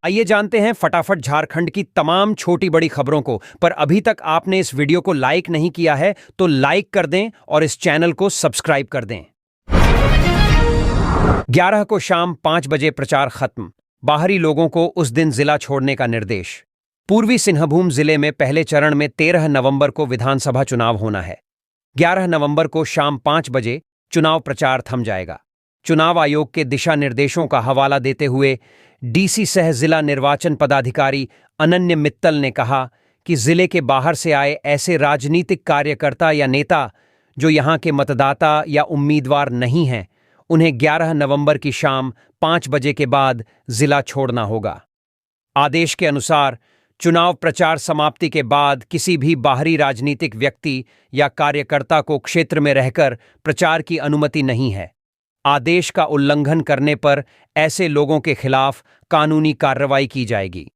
आइए जानते हैं फटाफट झारखंड की तमाम छोटी बड़ी खबरों को। पर अभी तक आपने इस वीडियो को लाइक नहीं किया है तो लाइक कर दें और इस चैनल को सब्सक्राइब कर दें। 11 को शाम 5 बजे प्रचार खत्म, बाहरी लोगों को उस दिन जिला छोड़ने का निर्देश। पूर्वी सिंहभूम जिले में पहले चरण में 13 नवंबर को विधानसभा चुनाव होना है। 11 नवंबर को शाम 5 बजे चुनाव प्रचार थम जाएगा। चुनाव आयोग के दिशा निर्देशों का हवाला देते हुए डीसी सह जिला निर्वाचन पदाधिकारी अनन्य मित्तल ने कहा कि जिले के बाहर से आए ऐसे राजनीतिक कार्यकर्ता या नेता जो यहां के मतदाता या उम्मीदवार नहीं हैं, उन्हें 11 नवंबर की शाम 5 बजे के बाद जिला छोड़ना होगा। आदेश के अनुसार चुनाव प्रचार समाप्ति के बाद किसी भी बाहरी राजनीतिक व्यक्ति या कार्यकर्ता को क्षेत्र में रहकर प्रचार की अनुमति नहीं है। आदेश का उल्लंघन करने पर ऐसे लोगों के खिलाफ कानूनी कार्रवाई की जाएगी।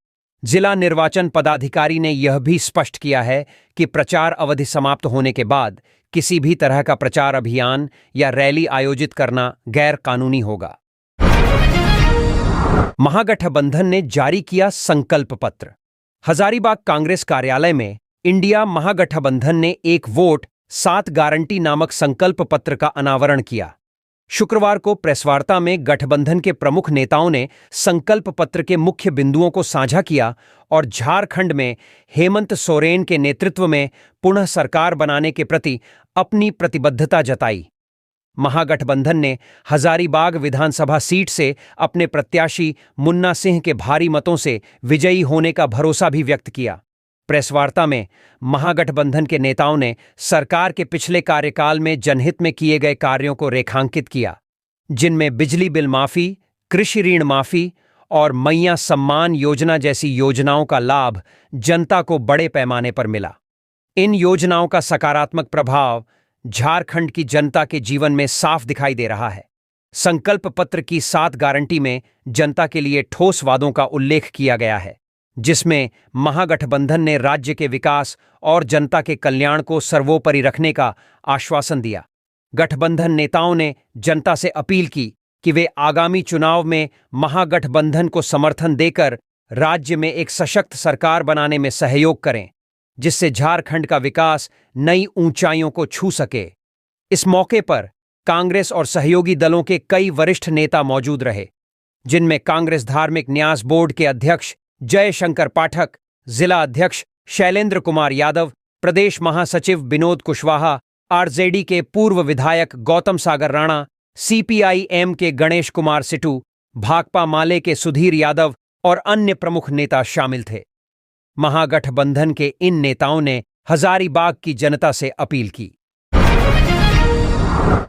जिला निर्वाचन पदाधिकारी ने यह भी स्पष्ट किया है कि प्रचार अवधि समाप्त होने के बाद किसी भी तरह का प्रचार अभियान या रैली आयोजित करना गैर कानूनी होगा। महागठबंधन ने जारी किया संकल्प पत्र। हजारीबाग कांग्रेस कार्यालय में इंडिया महागठबंधन ने एक वोट 7 गारंटी नामक संकल्प पत्र का अनावरण किया। शुक्रवार को प्रेसवार्ता में गठबंधन के प्रमुख नेताओं ने संकल्प पत्र के मुख्य बिंदुओं को साझा किया और झारखंड में हेमंत सोरेन के नेतृत्व में पुनः सरकार बनाने के प्रति अपनी प्रतिबद्धता जताई। महागठबंधन ने हजारीबाग विधानसभा सीट से अपने प्रत्याशी मुन्ना सिंह के भारी मतों से विजयी होने का भरोसा भी व्यक्त किया। प्रेसवार्ता में महागठबंधन के नेताओं ने सरकार के पिछले कार्यकाल में जनहित में किए गए कार्यों को रेखांकित किया, जिनमें बिजली बिल माफी, कृषि ऋण माफी और मैया सम्मान योजना जैसी योजनाओं का लाभ जनता को बड़े पैमाने पर मिला। इन योजनाओं का सकारात्मक प्रभाव झारखंड की जनता के जीवन में साफ दिखाई दे रहा है। संकल्प पत्र की 7 गारंटी में जनता के लिए ठोस वादों का उल्लेख किया गया है, जिसमें महागठबंधन ने राज्य के विकास और जनता के कल्याण को सर्वोपरि रखने का आश्वासन दिया। गठबंधन नेताओं ने जनता से अपील की कि वे आगामी चुनाव में महागठबंधन को समर्थन देकर राज्य में एक सशक्त सरकार बनाने में सहयोग करें, जिससे झारखंड का विकास नई ऊंचाइयों को छू सके। इस मौके पर कांग्रेस और सहयोगी दलों के कई वरिष्ठ नेता मौजूद रहे, जिनमें कांग्रेस धार्मिक न्यास बोर्ड के अध्यक्ष जयशंकर पाठक, जिला अध्यक्ष शैलेंद्र कुमार यादव, प्रदेश महासचिव विनोद कुशवाहा, आरजेडी के पूर्व विधायक गौतम सागर राणा, सीपीआई-एम के गणेश कुमार सिटू, भाकपा माले के सुधीर यादव और अन्य प्रमुख नेता शामिल थे। महागठबंधन के इन नेताओं ने हजारीबाग की जनता से अपील की।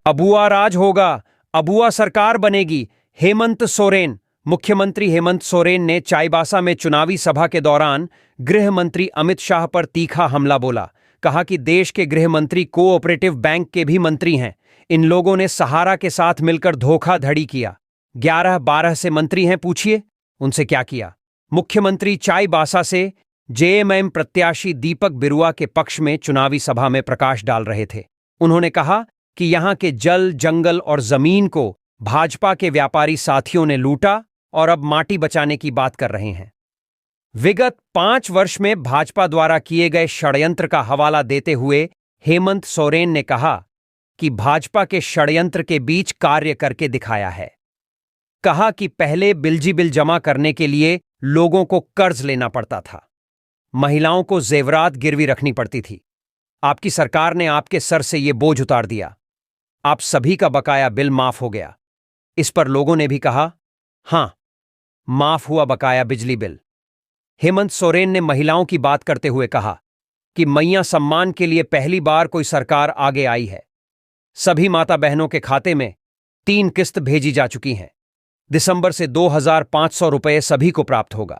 अबुआ राज होगा, अबुआ सरकार बनेगी, हेमंत सोरेन। मुख्यमंत्री हेमंत सोरेन ने चाईबासा में चुनावी सभा के दौरान गृह मंत्री अमित शाह पर तीखा हमला बोला। कहा कि देश के गृह मंत्री कोऑपरेटिव बैंक के भी मंत्री हैं। इन लोगों ने सहारा के साथ मिलकर धोखाधड़ी किया। 11-12 से मंत्री हैं, पूछिए उनसे क्या किया। मुख्यमंत्री चाईबासा से जेएमएम प्रत्याशी दीपक बिरुआ के पक्ष में चुनावी सभा में प्रकाश डाल रहे थे। उन्होंने कहा कि यहां के जल, जंगल और जमीन को भाजपा के व्यापारी साथियों ने लूटा और अब माटी बचाने की बात कर रहे हैं। विगत 5 वर्ष में भाजपा द्वारा किए गए षड्यंत्र का हवाला देते हुए हेमंत सोरेन ने कहा कि भाजपा के षड्यंत्र के बीच कार्य करके दिखाया है। कहा कि पहले बिल्जी बिल जमा करने के लिए लोगों को कर्ज लेना पड़ता था, महिलाओं को जेवरात गिरवी रखनी पड़ती थी। आपकी सरकार ने आपके सर से ये बोझ उतार दिया, आप सभी का बकाया बिल माफ हो गया। इस पर लोगों ने भी कहा, हां, माफ हुआ बकाया बिजली बिल। हेमंत सोरेन ने महिलाओं की बात करते हुए कहा कि मैया सम्मान के लिए पहली बार कोई सरकार आगे आई है। सभी माता बहनों के खाते में 3 किस्त भेजी जा चुकी हैं। दिसंबर से 2500 रुपये सभी को प्राप्त होगा।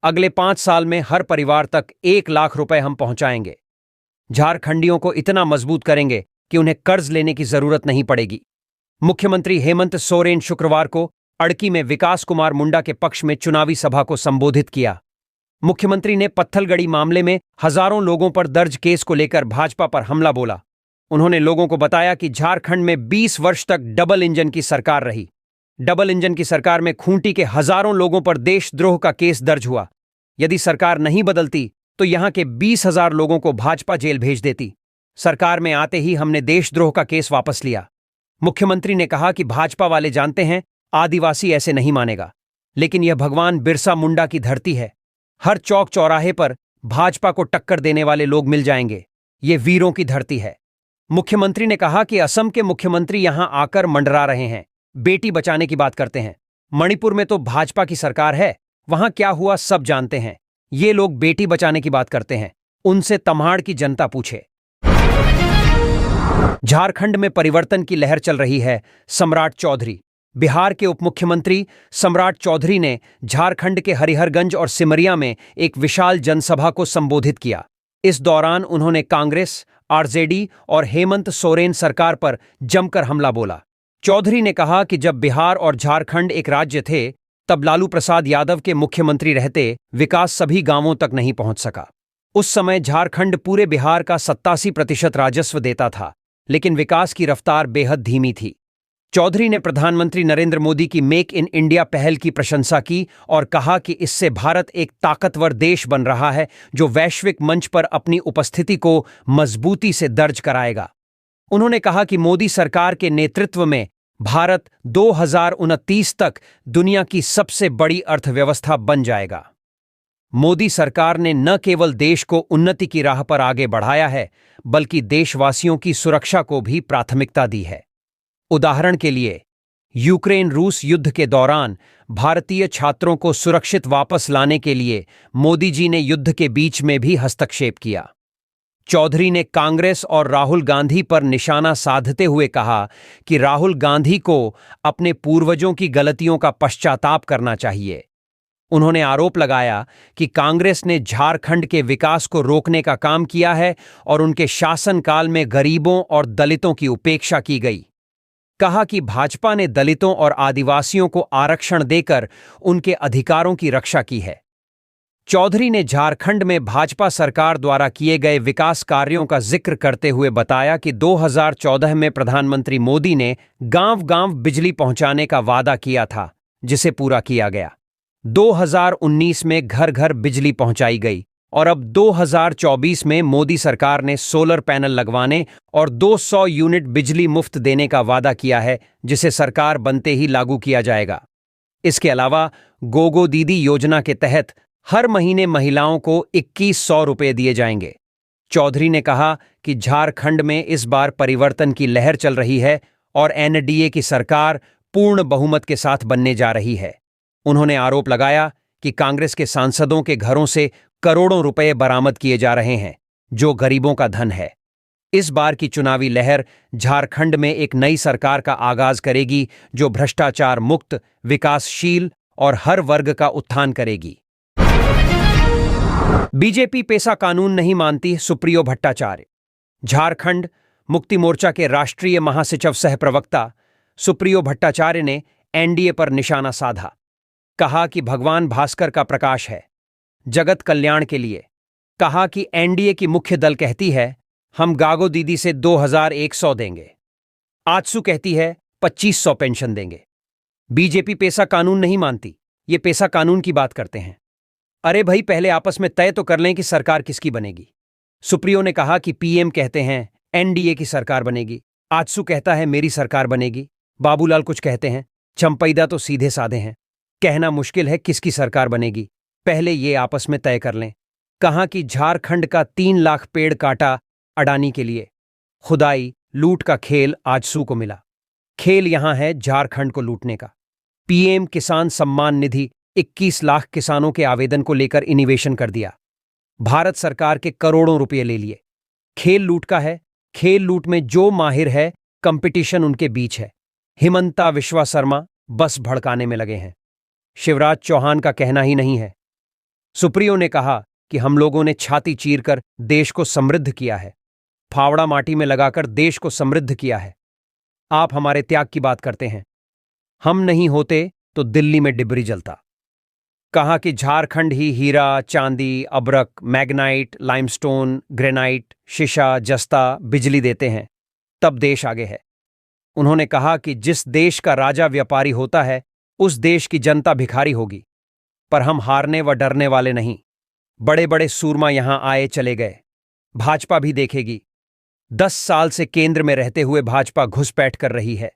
अगले 5 साल में हर परिवार तक 1 लाख रुपए हम पहुंचाएंगे। झारखंडियों को इतना मजबूत करेंगे कि उन्हें कर्ज लेने की जरूरत नहीं पड़ेगी। मुख्यमंत्री हेमंत सोरेन शुक्रवार को अड़की में विकास कुमार मुंडा के पक्ष में चुनावी सभा को संबोधित किया। मुख्यमंत्री ने पत्थलगड़ी मामले में हजारों लोगों पर दर्ज केस को लेकर भाजपा पर हमला बोला। उन्होंने लोगों को बताया कि झारखंड में 20 वर्ष तक डबल इंजन की सरकार रही। डबल इंजन की सरकार में खूंटी के हजारों लोगों पर देशद्रोह का केस दर्ज हुआ। यदि सरकार नहीं बदलती तो यहां के 20,000 लोगों को भाजपा जेल भेज देती। सरकार में आते ही हमने देशद्रोह का केस वापस लिया। मुख्यमंत्री ने कहा कि भाजपा वाले जानते हैं आदिवासी ऐसे नहीं मानेगा, लेकिन यह भगवान बिरसा मुंडा की धरती है। हर चौक चौराहे पर भाजपा को टक्कर देने वाले लोग मिल जाएंगे। ये वीरों की धरती है। मुख्यमंत्री ने कहा कि असम के मुख्यमंत्री यहां आकर मंडरा रहे हैं, बेटी बचाने की बात करते हैं। मणिपुर में तो भाजपा की सरकार है, वहां क्या हुआ सब जानते हैं। ये लोग बेटी बचाने की बात करते हैं, उनसे तम्हाड़ की जनता पूछे। झारखंड में परिवर्तन की लहर चल रही है। सम्राट चौधरी। बिहार के उपमुख्यमंत्री सम्राट चौधरी ने झारखंड के हरिहरगंज और सिमरिया में एक विशाल जनसभा को संबोधित किया। इस दौरान उन्होंने कांग्रेस, आरजेडी और हेमंत सोरेन सरकार पर जमकर हमला बोला। चौधरी ने कहा कि जब बिहार और झारखंड एक राज्य थे, तब लालू प्रसाद यादव के मुख्यमंत्री रहते विकास सभी गांवों तक नहीं पहुंच सका। उस समय झारखंड पूरे बिहार का 87% राजस्व देता था, लेकिन विकास की रफ्तार बेहद धीमी थी। चौधरी ने प्रधानमंत्री नरेंद्र मोदी की मेक इन इंडिया पहल की प्रशंसा की और कहा कि इससे भारत एक ताकतवर देश बन रहा है जो वैश्विक मंच पर अपनी उपस्थिति को मजबूती से दर्ज कराएगा। उन्होंने कहा कि मोदी सरकार के नेतृत्व में भारत 2029 तक दुनिया की सबसे बड़ी अर्थव्यवस्था बन जाएगा। मोदी सरकार ने न केवल देश को उन्नति की राह पर आगे बढ़ाया है, बल्कि देशवासियों की सुरक्षा को भी प्राथमिकता दी है। उदाहरण के लिए, यूक्रेन रूस युद्ध के दौरान भारतीय छात्रों को सुरक्षित वापस लाने के लिए मोदी जी ने युद्ध के बीच में भी हस्तक्षेप किया। चौधरी ने कांग्रेस और राहुल गांधी पर निशाना साधते हुए कहा कि राहुल गांधी को अपने पूर्वजों की गलतियों का पश्चाताप करना चाहिए। उन्होंने आरोप लगाया कि कांग्रेस ने झारखंड के विकास को रोकने का काम किया है और उनके शासनकाल में गरीबों और दलितों की उपेक्षा की गई। कहा कि भाजपा ने दलितों और आदिवासियों को आरक्षण देकर उनके अधिकारों की रक्षा की है। चौधरी ने झारखंड में भाजपा सरकार द्वारा किए गए विकास कार्यों का जिक्र करते हुए बताया कि 2014 में प्रधानमंत्री मोदी ने गांव-गांव बिजली पहुंचाने का वादा किया था, जिसे पूरा किया गया। 2019 में घर-घर बिजली पहुंचाई गई और अब 2024 में मोदी सरकार ने सोलर पैनल लगवाने और 200 यूनिट बिजली मुफ्त देने का वादा किया है, जिसे सरकार बनते ही लागू किया जाएगा। इसके अलावा गोगो दीदी योजना के तहत हर महीने महिलाओं को 2100 रुपये दिए जाएंगे। चौधरी ने कहा कि झारखंड में इस बार परिवर्तन की लहर चल रही है और एनडीए की सरकार पूर्ण बहुमत के साथ बनने जा रही है। उन्होंने आरोप लगाया कि कांग्रेस के सांसदों के घरों से करोड़ों रुपए बरामद किए जा रहे हैं, जो गरीबों का धन है। इस बार की चुनावी लहर झारखंड में एक नई सरकार का आगाज करेगी, जो भ्रष्टाचार मुक्त, विकासशील और हर वर्ग का उत्थान करेगी। बीजेपी पेसा कानून नहीं मानती, सुप्रियो भट्टाचार्य। झारखंड मुक्ति मोर्चा के राष्ट्रीय महासचिव सह प्रवक्ता सुप्रियो भट्टाचार्य ने एनडीए पर निशाना साधा। कहा कि भगवान भास्कर का प्रकाश है, जगत कल्याण के लिए। कहा कि एनडीए की मुख्य दल कहती है हम गागो दीदी से 2100 देंगे, आजसू कहती है 2500 पेंशन देंगे। बीजेपी पेसा कानून नहीं मानती, ये पेसा कानून की बात करते हैं। अरे भाई, पहले आपस में तय तो कर लें कि सरकार किसकी बनेगी। सुप्रियो ने कहा कि पीएम कहते हैं एनडीए की सरकार बनेगी, आजसू कहता है मेरी सरकार बनेगी, बाबूलाल कुछ कहते हैं, चंपैदा तो सीधे साधे हैं, कहना मुश्किल है किसकी सरकार बनेगी, पहले ये आपस में तय कर लें। कहा कि झारखंड का 3 लाख पेड़ काटा अडानी के लिए, खुदाई लूट का खेल आजसू को मिला। खेल यहां है झारखंड को लूटने का। पीएम किसान सम्मान निधि 21 लाख किसानों के आवेदन को लेकर इनिवेशन कर दिया। भारत सरकार के करोड़ों रुपये ले लिए। खेल लूट का है। खेल लूट में जो माहिर है, कंपटीशन उनके बीच है। हिमंता विश्वा शर्मा बस भड़काने में लगे हैं। शिवराज चौहान का कहना ही नहीं है। सुप्रियो ने कहा कि हम लोगों ने छाती चीरकर देश को समृद्ध किया है, फावड़ा माटी में लगाकर देश को समृद्ध किया है। आप हमारे त्याग की बात करते हैं, हम नहीं होते तो दिल्ली में डिबरी जलता। कहा कि झारखंड ही हीरा, चांदी, अबरक, मैग्नाइट, लाइमस्टोन, ग्रेनाइट, शीशा, जस्ता, बिजली देते हैं, तब देश आगे है। उन्होंने कहा कि जिस देश का राजा व्यापारी होता है, उस देश की जनता भिखारी होगी। पर हम हारने व डरने वाले नहीं। बड़े बड़े सूरमा यहां आए चले गए। भाजपा भी देखेगी। 10 साल से केंद्र में रहते हुए भाजपा घुसपैठ कर रही है।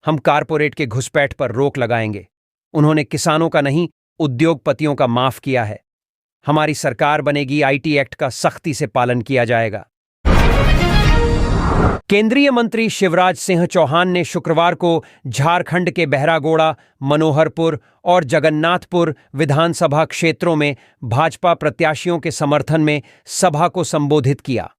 हम कारपोरेट के घुसपैठ पर रोक लगाएंगे। उन्होंने किसानों का नहीं, उद्योगपतियों का माफ किया है। हमारी सरकार बनेगी, आईटी एक्ट का सख्ती से पालन किया जाएगा। केंद्रीय मंत्री शिवराज सिंह चौहान ने शुक्रवार को झारखंड के बहरागोड़ा, मनोहरपुर और जगन्नाथपुर विधानसभा क्षेत्रों में भाजपा प्रत्याशियों के समर्थन में सभा को संबोधित किया।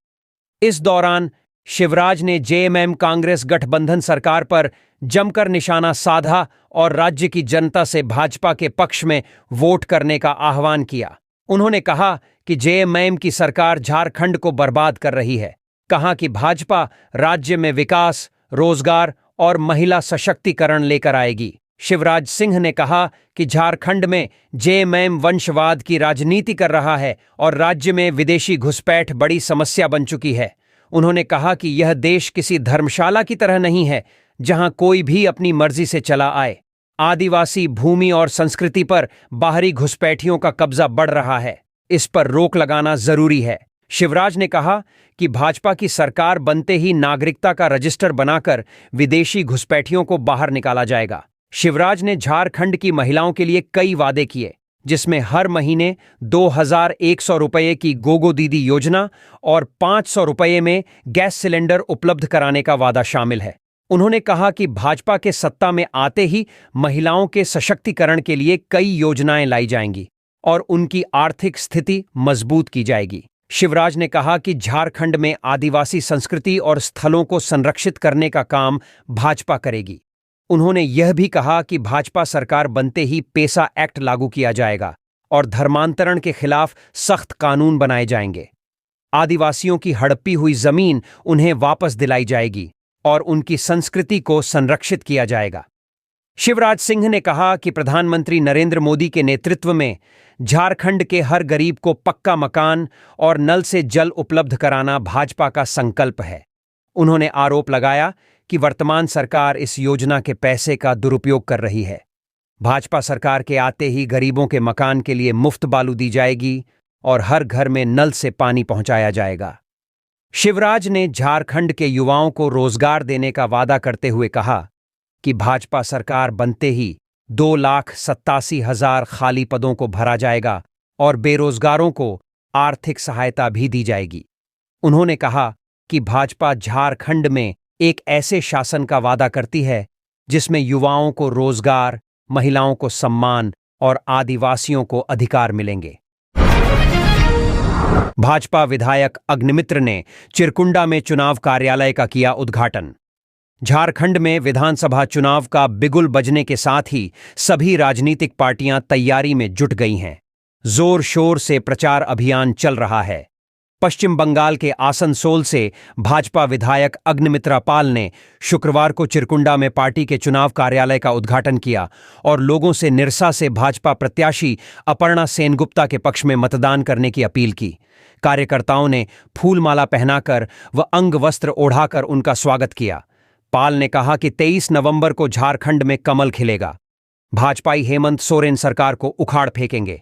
इस दौरान शिवराज ने जेएमएम कांग्रेस गठबंधन सरकार पर जमकर निशाना साधा और राज्य की जनता से भाजपा के पक्ष में वोट करने का आह्वान किया। उन्होंने कहा कि जेएमएम की सरकार झारखंड को बर्बाद कर रही है। कहा कि भाजपा राज्य में विकास, रोजगार और महिला सशक्तिकरण लेकर आएगी। शिवराज सिंह ने कहा कि झारखंड में जेएमएम वंशवाद की राजनीति कर रहा है और राज्य में विदेशी घुसपैठ बड़ी समस्या बन चुकी है। उन्होंने कहा कि यह देश किसी धर्मशाला की तरह नहीं है, जहां कोई भी अपनी मर्जी से चला आए। आदिवासी भूमि और संस्कृति पर बाहरी घुसपैठियों का कब्जा बढ़ रहा है। इस पर रोक लगाना जरूरी है। शिवराज ने कहा कि भाजपा की सरकार बनते ही नागरिकता का रजिस्टर बनाकर विदेशी घुसपैठियों को बाहर निकाला जाएगा। शिवराज ने झारखंड की महिलाओं के लिए कई वादे किए, जिसमें हर महीने 2100 रुपये की गोगो दीदी योजना और 500 रुपये में गैस सिलेंडर उपलब्ध कराने का वादा शामिल है। उन्होंने कहा कि भाजपा के सत्ता में आते ही महिलाओं के सशक्तिकरण के लिए कई योजनाएं लाई जाएंगी और उनकी आर्थिक स्थिति मजबूत की जाएगी। शिवराज ने कहा कि झारखंड में आदिवासी संस्कृति और स्थलों को संरक्षित करने का काम भाजपा करेगी। उन्होंने यह भी कहा कि भाजपा सरकार बनते ही पेसा एक्ट लागू किया जाएगा और धर्मांतरण के खिलाफ सख्त कानून बनाए जाएंगे। आदिवासियों की हड़पी हुई जमीन उन्हें वापस दिलाई जाएगी और उनकी संस्कृति को संरक्षित किया जाएगा। शिवराज सिंह ने कहा कि प्रधानमंत्री नरेंद्र मोदी के नेतृत्व में झारखंड के हर गरीब को पक्का मकान और नल से जल उपलब्ध कराना भाजपा का संकल्प है। उन्होंने आरोप लगाया कि वर्तमान सरकार इस योजना के पैसे का दुरुपयोग कर रही है। भाजपा सरकार के आते ही गरीबों के मकान के लिए मुफ्त बालू दी जाएगी और हर घर में नल से पानी पहुंचाया जाएगा। शिवराज ने झारखंड के युवाओं को रोजगार देने का वादा करते हुए कहा कि भाजपा सरकार बनते ही 2,87,000 खाली पदों को भरा जाएगा और बेरोजगारों को आर्थिक सहायता भी दी जाएगी। उन्होंने कहा कि भाजपा झारखंड में एक ऐसे शासन का वादा करती है जिसमें युवाओं को रोजगार, महिलाओं को सम्मान और आदिवासियों को अधिकार मिलेंगे। भाजपा विधायक अग्निमित्र ने चिरकुंडा में चुनाव कार्यालय का किया उद्घाटन। झारखंड में विधानसभा चुनाव का बिगुल बजने के साथ ही सभी राजनीतिक पार्टियां तैयारी में जुट गई हैं। जोर शोर से प्रचार अभियान चल रहा है। पश्चिम बंगाल के आसनसोल से भाजपा विधायक अग्निमित्रा पाल ने शुक्रवार को चिरकुंडा में पार्टी के चुनाव कार्यालय का उद्घाटन किया और लोगों से निरसा से भाजपा प्रत्याशी अपर्णा सेनगुप्ता के पक्ष में मतदान करने की अपील की। कार्यकर्ताओं ने फूलमाला पहनाकर व अंग वस्त्र ओढ़ाकर उनका स्वागत किया। पाल ने कहा कि 23 नवंबर को झारखंड में कमल खिलेगा। भाजपाई हेमंत सोरेन सरकार को उखाड़ फेंकेंगे।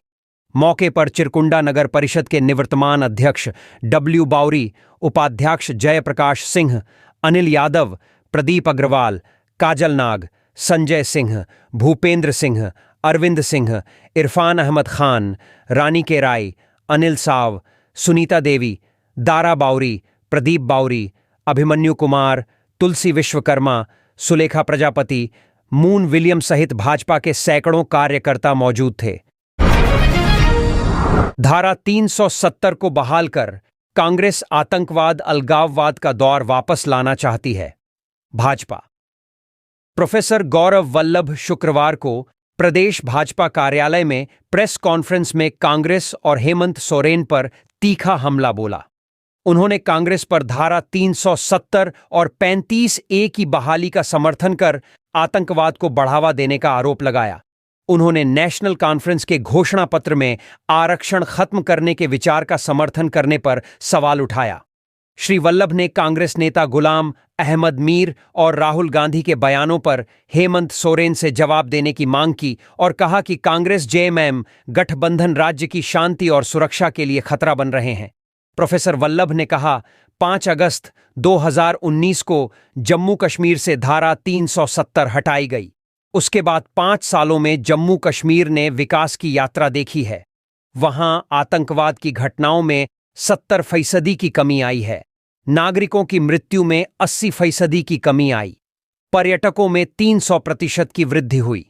मौके पर चिरकुंडा नगर परिषद के निवर्तमान अध्यक्ष डब्ल्यू बाउरी, उपाध्यक्ष जयप्रकाश सिंह, अनिल यादव, प्रदीप अग्रवाल, काजल नाग, संजय सिंह, भूपेंद्र सिंह, अरविंद सिंह, इरफान अहमद खान, रानी के राय, अनिल साव, सुनीता देवी, दारा बाउरी, प्रदीप बाउरी, अभिमन्यु कुमार, तुलसी विश्वकर्मा, सुलेखा प्रजापति, मून विलियम सहित भाजपा के सैकड़ों कार्यकर्ता मौजूद थे। धारा 370 को बहाल कर कांग्रेस आतंकवाद, अलगाववाद का दौर वापस लाना चाहती है। भाजपा प्रोफेसर गौरव वल्लभ शुक्रवार को प्रदेश भाजपा कार्यालय में प्रेस कॉन्फ्रेंस में कांग्रेस और हेमंत सोरेन पर तीखा हमला बोला। उन्होंने कांग्रेस पर धारा 370 और 35A की बहाली का समर्थन कर आतंकवाद को बढ़ावा देने का आरोप लगाया। उन्होंने नेशनल कॉन्फ्रेंस के घोषणा पत्र में आरक्षण खत्म करने के विचार का समर्थन करने पर सवाल उठाया। श्री वल्लभ ने कांग्रेस नेता गुलाम अहमद मीर और राहुल गांधी के बयानों पर हेमंत सोरेन से जवाब देने की मांग की और कहा कि कांग्रेस जेएमएम गठबंधन राज्य की शांति और सुरक्षा के लिए खतरा बन रहे हैं। प्रोफेसर वल्लभ ने कहा, 5 अगस्त 2019 को जम्मू कश्मीर से धारा 370 हटाई गई। उसके बाद 5 सालों में जम्मू कश्मीर ने विकास की यात्रा देखी है। वहां आतंकवाद की घटनाओं में 70% की कमी आई है। नागरिकों की मृत्यु में 80% की कमी आई। पर्यटकों में 300% की वृद्धि हुई।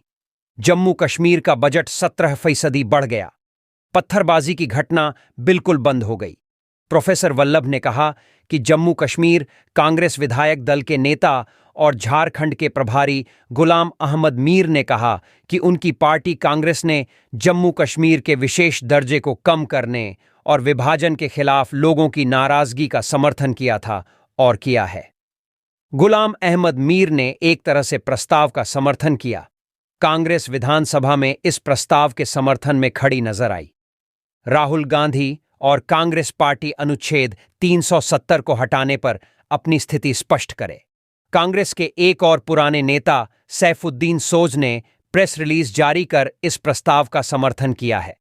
जम्मू कश्मीर का बजट 17% बढ़ गया। पत्थरबाजी की घटना बिल्कुल बंद हो गई। प्रोफेसर वल्लभ ने कहा कि जम्मू कश्मीर कांग्रेस विधायक दल के नेता और झारखंड के प्रभारी गुलाम अहमद मीर ने कहा कि उनकी पार्टी कांग्रेस ने जम्मू कश्मीर के विशेष दर्जे को कम करने और विभाजन के खिलाफ लोगों की नाराजगी का समर्थन किया था और किया है। गुलाम अहमद मीर ने एक तरह से प्रस्ताव का समर्थन किया। कांग्रेस विधानसभा में इस प्रस्ताव के समर्थन में खड़ी नजर आई। राहुल गांधी और कांग्रेस पार्टी अनुच्छेद 370 को हटाने पर अपनी स्थिति स्पष्ट करे। कांग्रेस के एक और पुराने नेता सैफुद्दीन सोज ने प्रेस रिलीज जारी कर इस प्रस्ताव का समर्थन किया है।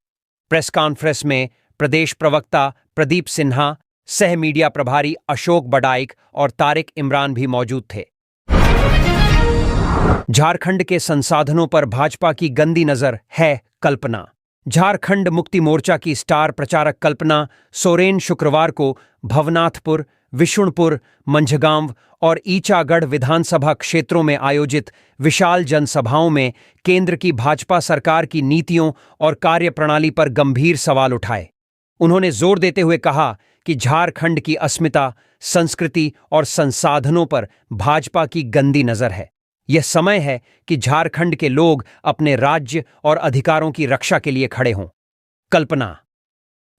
प्रेस कॉन्फ्रेंस में प्रदेश प्रवक्ता प्रदीप सिन्हा, सह मीडिया प्रभारी अशोक बडाइक और तारिक इमरान भी मौजूद थे। झारखंड के संसाधनों पर भाजपा की गंदी नजर है कल्पना। झारखंड मुक्ति मोर्चा की स्टार प्रचारक कल्पना सोरेन शुक्रवार को भवनाथपुर, विशुणपुर, मंझगांव और ईचागढ़ विधानसभा क्षेत्रों में आयोजित विशाल जनसभाओं में केंद्र की भाजपा सरकार की नीतियों और कार्यप्रणाली पर गंभीर सवाल उठाए। उन्होंने जोर देते हुए कहा कि झारखंड की अस्मिता, संस्कृति और संसाधनों पर भाजपा की गंदी नजर है। यह समय है कि झारखंड के लोग अपने राज्य और अधिकारों की रक्षा के लिए खड़े हों। कल्पना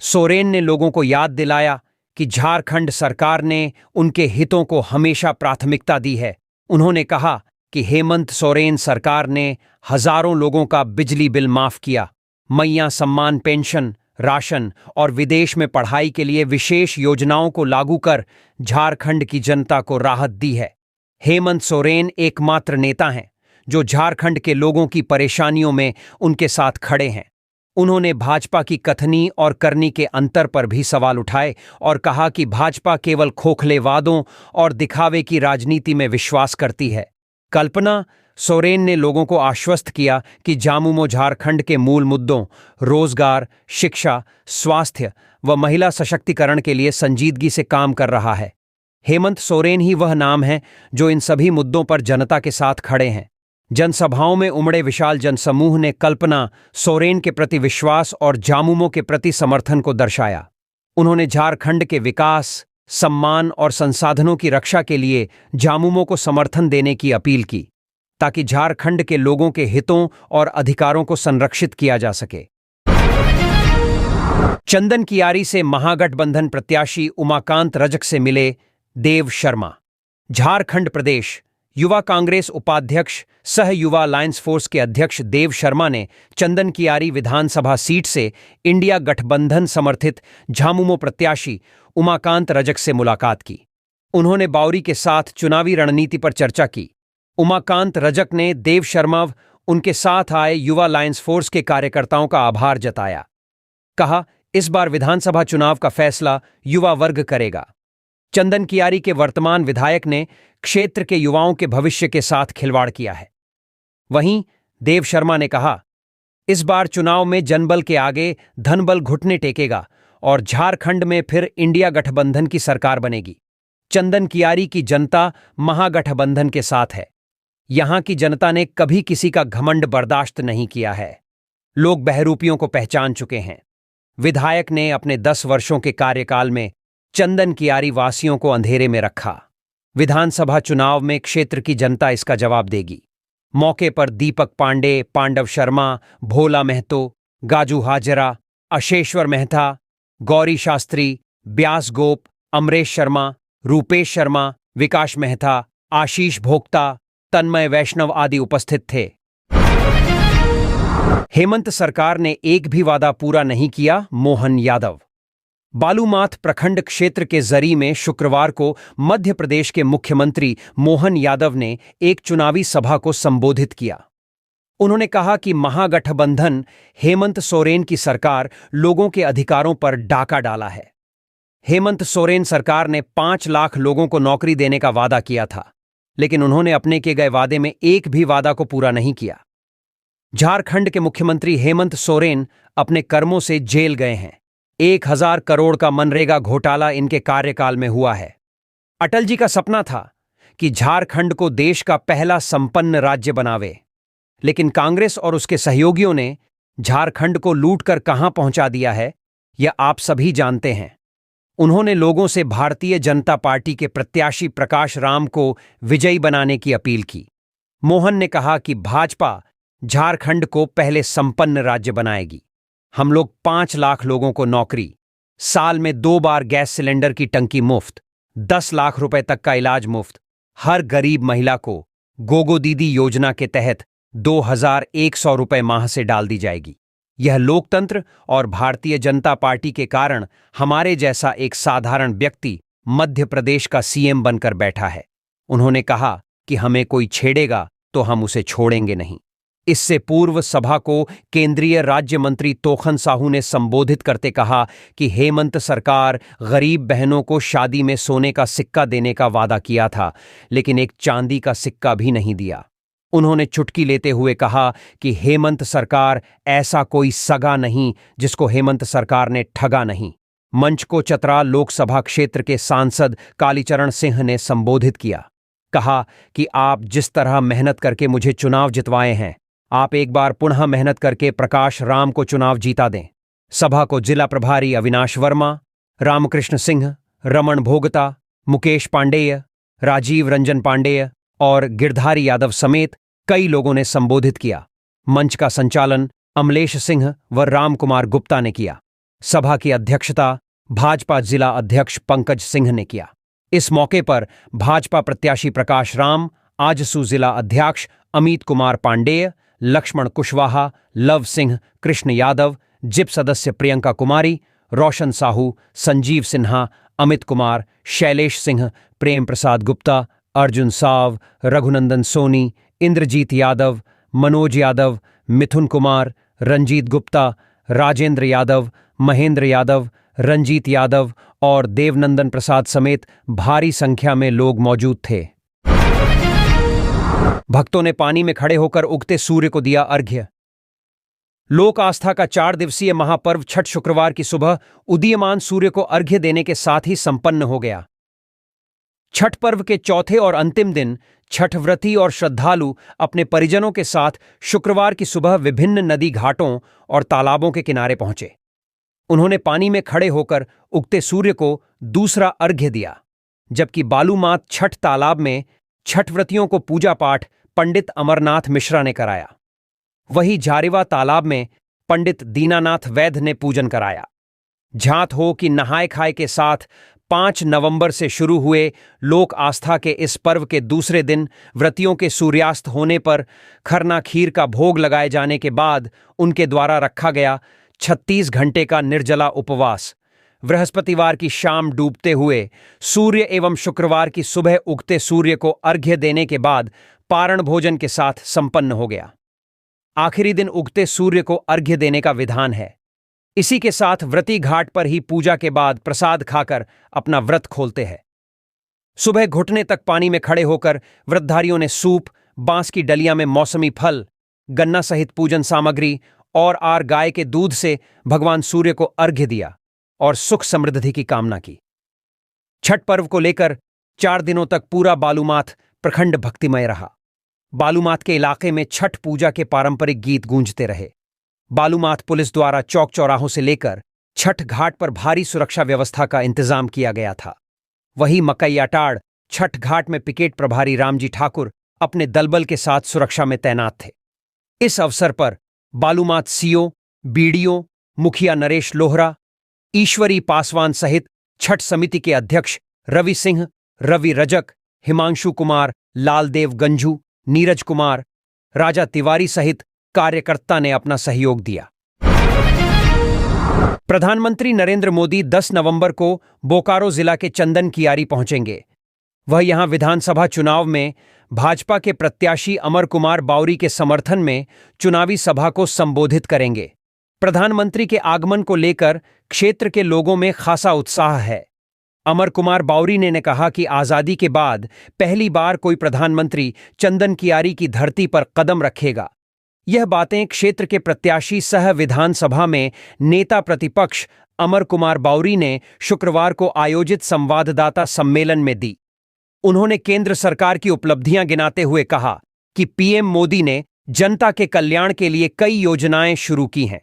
सोरेन ने लोगों को याद दिलाया कि झारखंड सरकार ने उनके हितों को हमेशा प्राथमिकता दी है। उन्होंने कहा कि हेमंत सोरेन सरकार ने हजारों लोगों का बिजली बिल माफ किया, मैया सम्मान पेंशन, राशन और विदेश में पढ़ाई के लिए विशेष योजनाओं को लागू कर झारखंड की जनता को राहत दी है। हेमंत सोरेन एकमात्र नेता हैं जो झारखंड के लोगों की परेशानियों में उनके साथ खड़े हैं। उन्होंने भाजपा की कथनी और करनी के अंतर पर भी सवाल उठाए और कहा कि भाजपा केवल खोखले वादों और दिखावे की राजनीति में विश्वास करती है। कल्पना सोरेन ने लोगों को आश्वस्त किया कि झामुमो झारखंड के मूल मुद्दों रोजगार, शिक्षा, स्वास्थ्य व महिला सशक्तिकरण के लिए संजीदगी से काम कर रहा है। हेमंत सोरेन ही वह नाम है जो इन सभी मुद्दों पर जनता के साथ खड़े हैं। जनसभाओं में उमड़े विशाल जनसमूह ने कल्पना सोरेन के प्रति विश्वास और झामुमो के प्रति समर्थन को दर्शाया। उन्होंने झारखंड के विकास, सम्मान और संसाधनों की रक्षा के लिए झामुमो को समर्थन देने की अपील की, ताकि झारखंड के लोगों के हितों और अधिकारों को संरक्षित किया जा सके। चंदन कियारी से महागठबंधन प्रत्याशी उमाकांत रजक से मिले देव शर्मा। झारखंड प्रदेश युवा कांग्रेस उपाध्यक्ष सह युवा अलायंस फोर्स के अध्यक्ष देव शर्मा ने चंदन कियारी विधानसभा सीट से इंडिया गठबंधन समर्थित झामुमो प्रत्याशी उमाकांत रजक से मुलाकात की। उन्होंने बावरी के साथ चुनावी रणनीति पर चर्चा की। उमाकांत रजक ने देव शर्मा उनके साथ आए युवा अलायंस फोर्स के कार्यकर्ताओं का आभार जताया। कहा, इस बार विधानसभा चुनाव का फैसला युवा वर्ग करेगा। चंदन कियारी के वर्तमान विधायक ने क्षेत्र के युवाओं के भविष्य के साथ खिलवाड़ किया है। वहीं देव शर्मा ने कहा, इस बार चुनाव में जनबल के आगे धनबल घुटने टेकेगा और झारखंड में फिर इंडिया गठबंधन की सरकार बनेगी। चंदन कियारी की जनता महागठबंधन के साथ है। यहां की जनता ने कभी किसी का घमंड बर्दाश्त नहीं किया है। लोग बहरूपियों को पहचान चुके हैं। विधायक ने अपने 10 वर्षों के कार्यकाल में चंदन कियारी वासियों को अंधेरे में रखा। विधानसभा चुनाव में क्षेत्र की जनता इसका जवाब देगी। मौके पर दीपक पांडे, पांडव शर्मा, भोला महतो, गाजू हाजरा, अशेश्वर मेहता, गौरी शास्त्री, ब्यास गोप, अमरेश शर्मा, रूपेश शर्मा, विकास मेहता, आशीष भोक्ता, तन्मय वैष्णव आदि उपस्थित थे। हेमंत सरकार ने एक भी वादा पूरा नहीं किया, मोहन यादव। बालूमाथ प्रखंड क्षेत्र के जरी में शुक्रवार को मध्य प्रदेश के मुख्यमंत्री मोहन यादव ने एक चुनावी सभा को संबोधित किया। उन्होंने कहा कि महागठबंधन हेमंत सोरेन की सरकार लोगों के अधिकारों पर डाका डाला है। हेमंत सोरेन सरकार ने 5 लाख लोगों को नौकरी देने का वादा किया था, लेकिन उन्होंने अपने किए गए वादे में एक भी वादा को पूरा नहीं किया। झारखंड के मुख्यमंत्री हेमंत सोरेन अपने कर्मों से जेल गए हैं। 1000 करोड़ का मनरेगा घोटाला इनके कार्यकाल में हुआ है। अटल जी का सपना था कि झारखंड को देश का पहला संपन्न राज्य बनावे, लेकिन कांग्रेस और उसके सहयोगियों ने झारखंड को लूटकर कहां पहुंचा दिया है, यह आप सभी जानते हैं। उन्होंने लोगों से भारतीय जनता पार्टी के प्रत्याशी प्रकाश राम को विजयी बनाने की अपील की। मोहन ने कहा कि भाजपा झारखंड को पहले संपन्न राज्य बनाएगी। हम लोग 5 लाख लोगों को नौकरी, साल में 2 बार गैस सिलेंडर की टंकी मुफ्त, 10 लाख रुपए तक का इलाज मुफ्त, हर गरीब महिला को गोगो दीदी योजना के तहत 2100 रुपए माह से डाल दी जाएगी। यह लोकतंत्र और भारतीय जनता पार्टी के कारण हमारे जैसा एक साधारण व्यक्ति मध्य प्रदेश का सीएम बनकर बैठा है। उन्होंने कहा कि हमें कोई छेड़ेगा तो हम उसे छोड़ेंगे नहीं। इससे पूर्व सभा को केंद्रीय राज्य मंत्री तोखन साहू ने संबोधित करते कहा कि हेमंत सरकार गरीब बहनों को शादी में सोने का सिक्का देने का वादा किया था, लेकिन एक चांदी का सिक्का भी नहीं दिया। उन्होंने चुटकी लेते हुए कहा कि हेमंत सरकार ऐसा कोई सगा नहीं जिसको हेमंत सरकार ने ठगा नहीं। मंच को चतरा लोकसभा क्षेत्र के सांसद कालीचरण सिंह ने संबोधित किया। कहा कि आप जिस तरह मेहनत करके मुझे चुनाव जितवाए हैं, आप एक बार पुनः मेहनत करके प्रकाश राम को चुनाव जीता दें। सभा को जिला प्रभारी अविनाश वर्मा, रामकृष्ण सिंह, रमन भोगता, मुकेश पांडेय, राजीव रंजन पांडेय और गिरधारी यादव समेत कई लोगों ने संबोधित किया। मंच का संचालन अमलेश सिंह व राम कुमार गुप्ता ने किया। सभा की अध्यक्षता भाजपा जिला अध्यक्ष पंकज सिंह ने किया। इस मौके पर भाजपा प्रत्याशी प्रकाश राम, आजसू जिला अध्यक्ष अमित कुमार पांडेय, लक्ष्मण कुशवाहा, लव सिंह, कृष्ण यादव, जिप सदस्य प्रियंका कुमारी, रोशन साहू, संजीव सिन्हा, अमित कुमार, शैलेश सिंह, प्रेम प्रसाद गुप्ता, अर्जुन साव, रघुनंदन सोनी, इंद्रजीत यादव, मनोज यादव, मिथुन कुमार, रंजीत गुप्ता, राजेंद्र यादव, महेंद्र यादव, रंजीत यादव और देवनंदन प्रसाद समेत भारी संख्या में लोग मौजूद थे। भक्तों ने पानी में खड़े होकर उगते सूर्य को दिया अर्घ्य। लोक आस्था का 4 दिवसीय महापर्व छठ शुक्रवार की सुबह उदीयमान सूर्य को अर्घ्य देने के साथ ही संपन्न हो गया। छठ पर्व के चौथे और अंतिम दिन छठ व्रती और श्रद्धालु अपने परिजनों के साथ शुक्रवार की सुबह विभिन्न नदी घाटों और तालाबों के किनारे पहुंचे। उन्होंने पानी में खड़े होकर उगते सूर्य को दूसरा अर्घ्य दिया, जबकि बालूमाथ छठ तालाब में छठ व्रतियों को पूजा पाठ पंडित अमरनाथ मिश्रा ने कराया। वहीं झारेवा तालाब में पंडित दीनानाथ वैद्य ने पूजन कराया। झांत हो कि नहाय खाए के साथ 5 नवंबर से शुरू हुए लोक आस्था के इस पर्व के दूसरे दिन व्रतियों के सूर्यास्त होने पर खरना खीर का भोग लगाए जाने के बाद उनके द्वारा रखा गया 36 घंटे का निर्जला उपवास बृहस्पतिवार की शाम डूबते हुए सूर्य एवं शुक्रवार की सुबह उगते सूर्य को अर्घ्य देने के बाद पारण भोजन के साथ संपन्न हो गया। आखिरी दिन उगते सूर्य को अर्घ्य देने का विधान है। इसी के साथ व्रती घाट पर ही पूजा के बाद प्रसाद खाकर अपना व्रत खोलते हैं। सुबह घुटने तक पानी में खड़े होकर व्रतधारियों ने सूप, बांस की डलिया में मौसमी फल, गन्ना सहित पूजन सामग्री और गाय के दूध से भगवान सूर्य को अर्घ्य दिया और सुख समृद्धि की कामना की। छठ पर्व को लेकर 4 दिनों तक पूरा बालूमाथ प्रखंड भक्तिमय रहा। बालूमाथ के इलाके में छठ पूजा के पारंपरिक गीत गूंजते रहे। बालूमाथ पुलिस द्वारा चौक चौराहों से लेकर छठ घाट पर भारी सुरक्षा व्यवस्था का इंतजाम किया गया था। वहीं मकैयाटाड़ छठ घाट में पिकेट प्रभारी रामजी ठाकुर अपने दलबल के साथ सुरक्षा में तैनात थे। इस अवसर पर बालूमाथ सीओ, बीडीओ, मुखिया नरेश लोहरा, ईश्वरी पासवान सहित छठ समिति के अध्यक्ष रवि सिंह, रवि रजक, हिमांशु कुमार, लालदेव गंजू, नीरज कुमार, राजा तिवारी सहित कार्यकर्ता ने अपना सहयोग दिया। प्रधानमंत्री नरेंद्र मोदी 10 नवंबर को बोकारो जिला के चंदन कियारी पहुंचेंगे। वह यहां विधानसभा चुनाव में भाजपा के प्रत्याशी अमर कुमार बावरी के समर्थन में चुनावी सभा को संबोधित करेंगे। प्रधानमंत्री के आगमन को लेकर क्षेत्र के लोगों में खासा उत्साह है। अमर कुमार बावरी ने कहा कि आजादी के बाद पहली बार कोई प्रधानमंत्री चंदन कियारी की धरती पर कदम रखेगा। यह बातें क्षेत्र के प्रत्याशी सह विधानसभा में नेता प्रतिपक्ष अमर कुमार बावरी ने शुक्रवार को आयोजित संवाददाता सम्मेलन में दी। उन्होंने केंद्र सरकार की उपलब्धियां गिनाते हुए कहा कि पीएम मोदी ने जनता के कल्याण के लिए कई योजनाएं शुरू की हैं।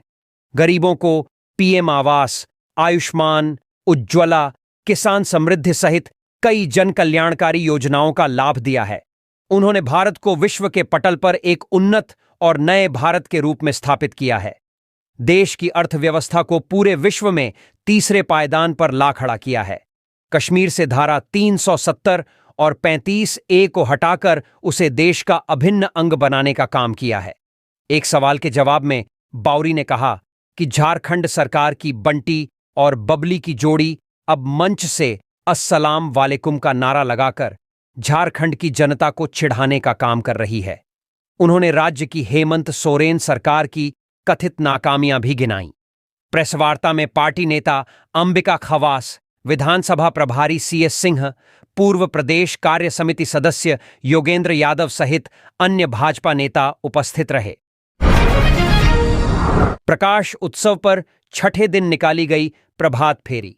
गरीबों को पीएम आवास, आयुष्मान, उज्ज्वला, किसान समृद्धि सहित कई जन कल्याणकारी योजनाओं का लाभ दिया है। उन्होंने भारत को विश्व के पटल पर एक उन्नत और नए भारत के रूप में स्थापित किया है। देश की अर्थव्यवस्था को पूरे विश्व में तीसरे पायदान पर ला खड़ा किया है। कश्मीर से धारा 370 और 35A को हटाकर उसे देश का अभिन्न अंग बनाने का काम किया है। एक सवाल के जवाब में बावरी ने कहा कि झारखंड सरकार की बंटी और बबली की जोड़ी अब मंच से अस्सलाम वालेकुम का नारा लगाकर झारखंड की जनता को चिढ़ाने का काम कर रही है। उन्होंने राज्य की हेमंत सोरेन सरकार की कथित नाकामियां भी गिनाईं। प्रेसवार्ता में पार्टी नेता अंबिका खवास, विधानसभा प्रभारी CS सिंह, पूर्व प्रदेश कार्य समिति सदस्य योगेंद्र यादव सहित अन्य भाजपा नेता उपस्थित रहे। प्रकाश उत्सव पर छठे दिन निकाली गई प्रभात फेरी।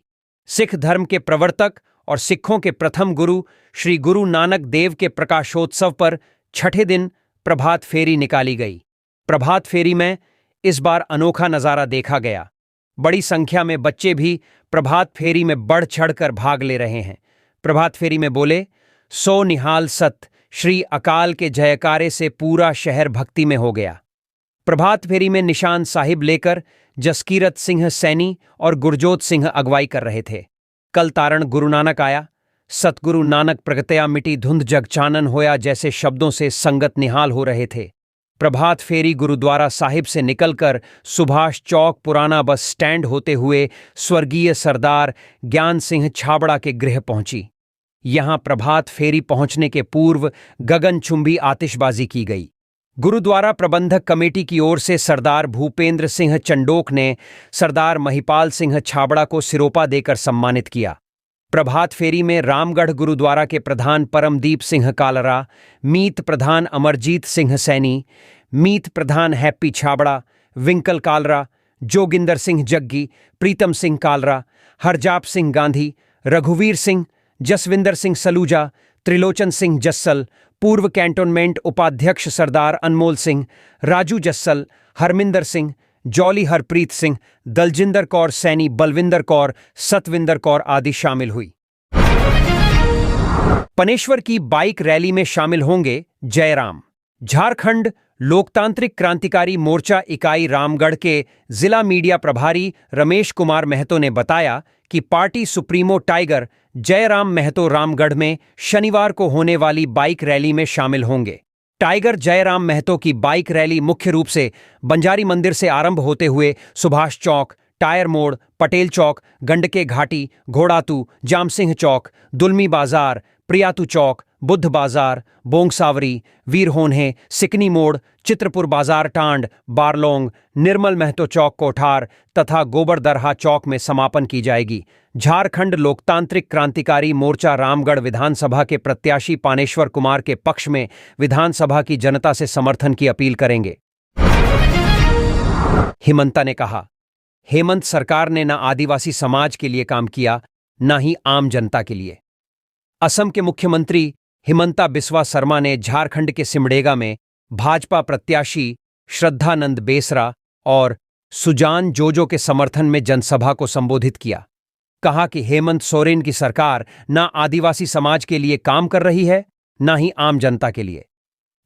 सिख धर्म के प्रवर्तक और सिखों के प्रथम गुरु श्री गुरु नानक देव के प्रकाशोत्सव पर छठे दिन प्रभात फेरी निकाली गई। प्रभात फेरी में इस बार अनोखा नजारा देखा गया। बड़ी संख्या में बच्चे भी प्रभात फेरी में बढ़ चढ़कर भाग ले रहे हैं। प्रभात फेरी में बोले, सो निहाल सत श्री अकाल के जयकारे से पूरा शहर भक्ति में हो गया। प्रभात फेरी में निशान साहिब लेकर जसकीरत सिंह सैनी और गुरजोत सिंह अगवाई कर रहे थे। कल तारण गुरु नानक आया, सतगुरु नानक प्रगटया मिटी धुंध जग चानन होया जैसे शब्दों से संगत निहाल हो रहे थे। प्रभात फेरी गुरुद्वारा साहिब से निकलकर सुभाष चौक पुराना बस स्टैंड होते हुए स्वर्गीय सरदार ज्ञान सिंह छाबड़ा के गृह पहुंची। यहां प्रभात फेरी पहुंचने के पूर्व गगनचुंबी आतिशबाजी की गई। गुरुद्वारा प्रबंधक कमेटी की ओर से सरदार भूपेंद्र सिंह चंडोक ने सरदार महिपाल सिंह छाबड़ा को सिरोपा देकर सम्मानित किया। प्रभात फेरी में रामगढ़ गुरुद्वारा के प्रधान परमदीप सिंह कालरा, मीत प्रधान अमरजीत सिंह सैनी, मीत प्रधान हैप्पी छाबड़ा, विंकल कालरा, जोगिंदर सिंह जग्गी, प्रीतम सिंह कालरा, हरजाप सिंह गांधी, रघुवीर सिंह, जसविंदर सिंह सलूजा, त्रिलोचन सिंह जस्सल, पूर्व कैंटोनमेंट उपाध्यक्ष सरदार अनमोल सिंह, राजू जस्सल, हरमिंदर सिंह, जौली हरप्रीत सिंह, दलजिंदर कौर सैनी, बलविंदर कौर, सतविंदर कौर आदि शामिल हुई। पनेश्वर की बाइक रैली में शामिल होंगे जयराम। झारखंड लोकतांत्रिक क्रांतिकारी मोर्चा इकाई रामगढ़ के जिला मीडिया प्रभारी रमेश कुमार महतो ने बताया कि party supremo Tiger Jairam Mahato Ramgarh में शनिवार को होने वाली बाइक रैली में शामिल होंगे। टाइगर जयराम महतो की बाइक रैली मुख्य रूप से बंजारी मंदिर से आरंभ होते हुए सुभाष चौक, टायर मोड़, पटेल चौक, गंडके घाटी, घोड़ातू, जामसिंह चौक, दुलमी बाजार, प्रियातू चौक, बुद्ध बाजार, बोंगसावरी, वीर होन्हे, सिकनी मोड़, चित्रपुर बाजार टांड, बारलोंग, निर्मल महतो चौक कोठार तथा गोबरदरहा चौक में समापन की जाएगी। झारखंड लोकतांत्रिक क्रांतिकारी मोर्चा रामगढ़ विधानसभा के प्रत्याशी पानेश्वर कुमार के पक्ष में विधानसभा की जनता से समर्थन की अपील करेंगे। हिमंता ने कहा, हेमंत सरकार ने न आदिवासी समाज के लिए काम किया, न ही आम जनता के लिए। असम के मुख्यमंत्री हिमंता बिस्वा शर्मा ने झारखंड के सिमडेगा में भाजपा प्रत्याशी श्रद्धानंद बेसरा और सुजान जोजो के समर्थन में जनसभा को संबोधित किया। कहा कि हेमंत सोरेन की सरकार न आदिवासी समाज के लिए काम कर रही है, न ही आम जनता के लिए।